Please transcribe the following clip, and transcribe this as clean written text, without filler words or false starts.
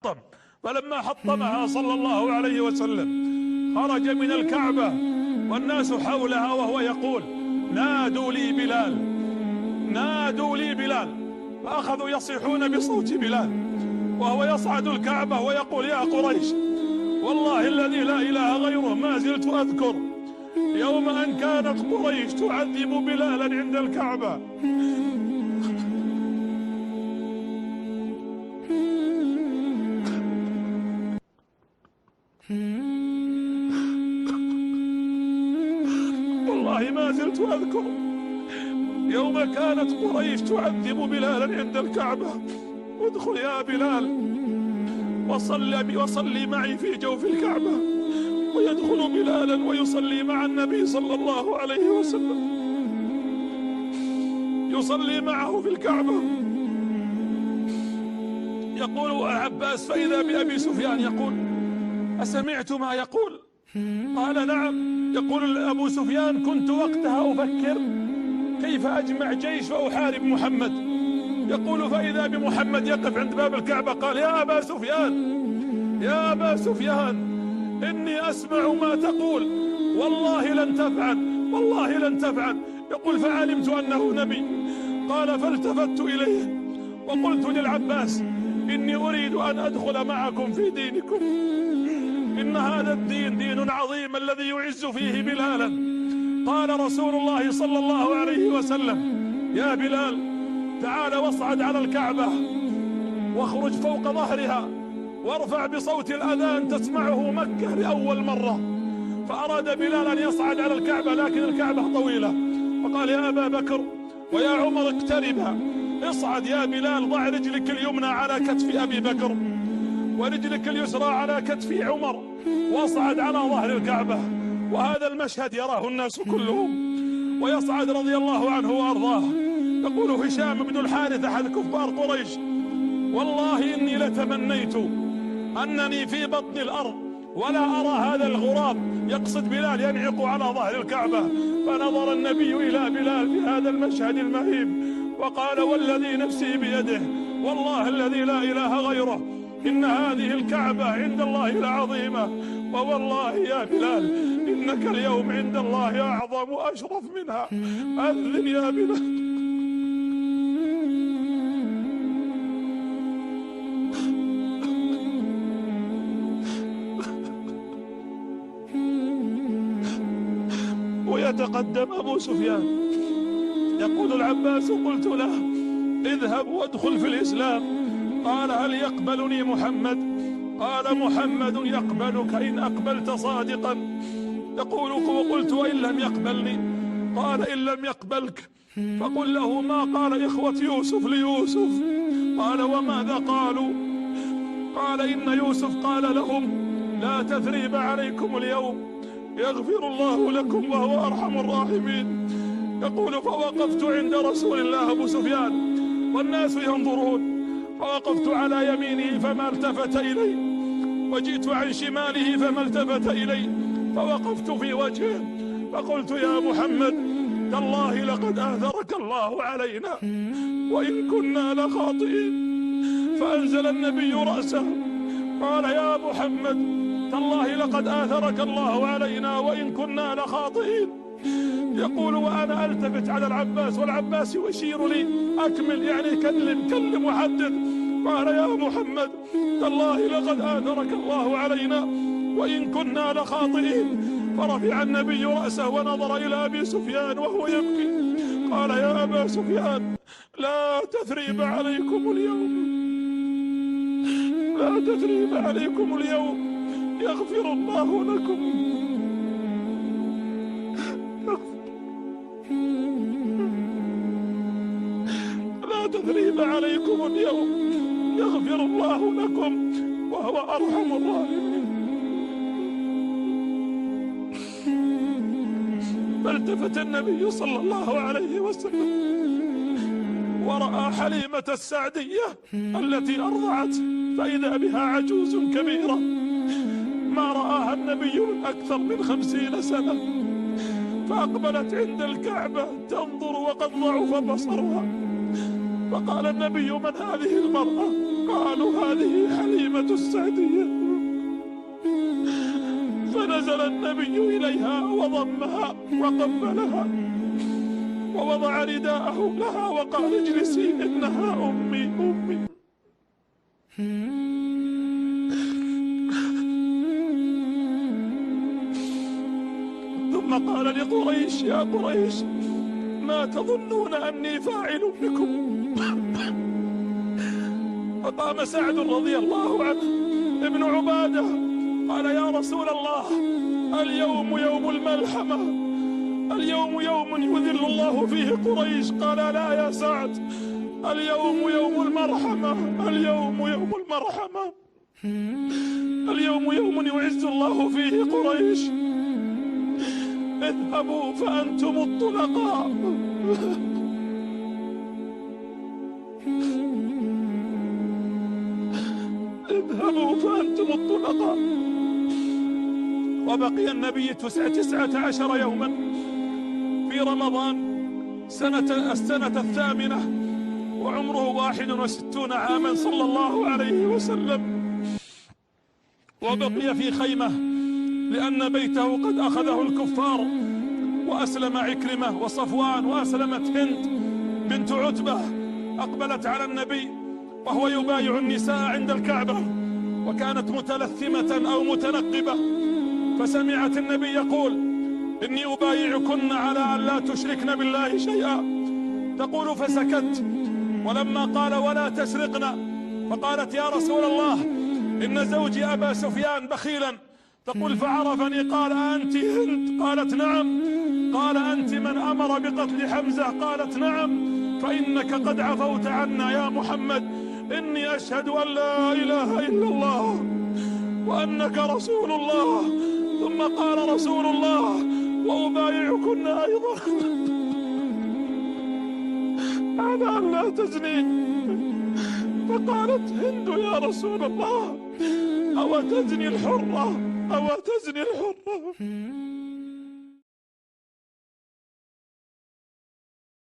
تحطم، فلما حطمها صلى الله عليه وسلم خرج من الكعبة والناس حولها وهو يقول: نادوا لي بلال، نادوا لي بلال. فأخذوا يصيحون بصوت بلال وهو يصعد الكعبة ويقول: يا قريش، والله الذي لا إله غيره ما زلت أذكر يوم أن كانت قريش تعذب بلالا عند الكعبة. والله ما زلت أذكر يوم كانت قريش تعذب بلالا عند الكعبة. ادخل يا بلال وصلي معي في جوف الكعبة. ويدخل بلالا ويصلي مع النبي صلى الله عليه وسلم، يصلي معه في الكعبة. يقول عباس: فإذا بأبي سفيان يقول: أسمعت ما يقول؟ قال: نعم. يقول أبو سفيان: كنت وقتها أفكر كيف أجمع جيش وأحارب محمد. يقول: فإذا بمحمد يقف عند باب الكعبة قال: يا أبا سفيان، يا أبا سفيان، إني أسمع ما تقول، والله لن تفعل، والله لن تفعل. يقول: فعلمت أنه نبي. قال: فالتفت إليه وقلت للعباس: إني أريد أن أدخل معكم في دينكم، إن هذا الدين دين عظيم الذي يعز فيه بلالا. قال رسول الله صلى الله عليه وسلم: يا بلال، تعال واصعد على الكعبة واخرج فوق ظهرها وارفع بصوت الأذان تسمعه مكة لأول مرة. فأراد بلال أن يصعد على الكعبة، لكن الكعبة طويلة، فقال: يا أبا بكر ويا عمر اقتربا، اصعد يا بلال، ضع رجلك اليمنى على كتف أبي بكر ورجلك اليسرى على كتف عمر، واصعد على ظهر الكعبة. وهذا المشهد يراه الناس كلهم، ويصعد رضي الله عنه وأرضاه. يقول هشام بن الحارث أحد كفار قريش: والله إني لتمنيت أنني في بطن الأرض ولا أرى هذا الغراب، يقصد بلال، ينعق على ظهر الكعبة. فنظر النبي إلى بلال في هذا المشهد المهيب وقال: والذي نفسي بيده، والله الذي لا إله غيره، إن هذه الكعبة عند الله لعظيمة، ووالله يا بلال إنك اليوم عند الله أعظم وأشرف منها. أذن يا بلال. ويتقدم أبو سفيان يقول العباس: قلت له: اذهب وادخل في الإسلام. قال: هل يقبلني محمد؟ قال: محمد يقبلك إن أقبلت صادقا. يقول: وقلت: وإن لم يقبلني؟ قال: إن لم يقبلك فقل له ما قال إخوة يوسف ليوسف. قال: وماذا قالوا؟ قال: إن يوسف قال لهم: لا تثريب عليكم اليوم، يغفر الله لكم وهو أرحم الراحمين. يقول: فوقفت عند رسول الله أبو سفيان والناس ينظرون، فوقفت على يمينه فما التفت إلي، وجئت عن شماله فما التفت إلي، فوقفت في وجهه فقلت: يا محمد، تالله لقد آثرك الله علينا وإن كنا لخاطئين. فأنزل النبي رأسه قال: يا محمد، تالله لقد آثرك الله علينا وإن كنا لخاطئين. يقول: وأنا ألتفت على العباس والعباس يشير لي: أكمل، يعني كلم وحدد. قال: يا محمد، تالله لقد آثرك الله علينا وإن كنا لخاطئين. فرفع النبي رأسه ونظر إلى أبي سفيان وهو يبكي. قال: يا أبا سفيان، لا تثريب عليكم اليوم، لا تثريب عليكم اليوم، يغفر الله لكم، لا تثريب عليكم اليوم، يغفر الله لكم وهو أرحم الراحمين. فالتفت النبي صلى الله عليه وسلم ورأى حليمة السعدية التي أرضعت، فإذا بها عجوز كبيرة ما رآها النبي من أكثر من 50 سنة، فأقبلت عند الكعبة تنظر وقد ضعف بصرها، فقال النبي: من هذه المرأة؟ قالوا: هذه حليمة السعدية. فنزل النبي إليها وضمها وقبلها ووضع رداءه لها وقال: اجلسي إنها أمي أمي. ثم قال لقريش: يا قريش، ما تظنون أني فاعل بكم؟ فقام سعد رضي الله عنه ابن عبادة قال: يا رسول الله، اليوم يوم الملحمة، اليوم يوم يذل الله فيه قريش. قال: لا يا سعد، اليوم يوم المرحمة، اليوم يوم المرحمة، اليوم يوم يعز الله فيه قريش. اذهبوا فأنتم الطلقاء. اذهبوا فأنتم الطلقاء. وبقي النبي 19 يوما في رمضان السنة 8، وعمره 61 عاما صلى الله عليه وسلم. وبقي في خيمة لأن بيته قد أخذه الكفار، وأسلم عكرمة وصفوان، وأسلمت هند بنت عتبة. أقبلت على النبي وهو يبايع النساء عند الكعبة، وكانت متلثمة أو متنقبة، فسمعت النبي يقول: إني أبايعكن على أن لا تشركن بالله شيئا. تقول: فسكت. ولما قال: ولا تسرقن، فقالت: يا رسول الله، إن زوجي أبا سفيان بخيلا. تقول: فعرفني. قال: أنت هند؟ قالت: نعم. قال: أنت من أمر بقتل حمزة؟ قالت: نعم. فإنك قد عفوت عنا يا محمد. إني أشهد أن لا إله إلا الله وأنك رسول الله. ثم قال رسول الله: وأبايعكن أيضا على أن لا تزني. فقالت هند: يا رسول الله، أو تزني الحرة، أو تزني الحرة.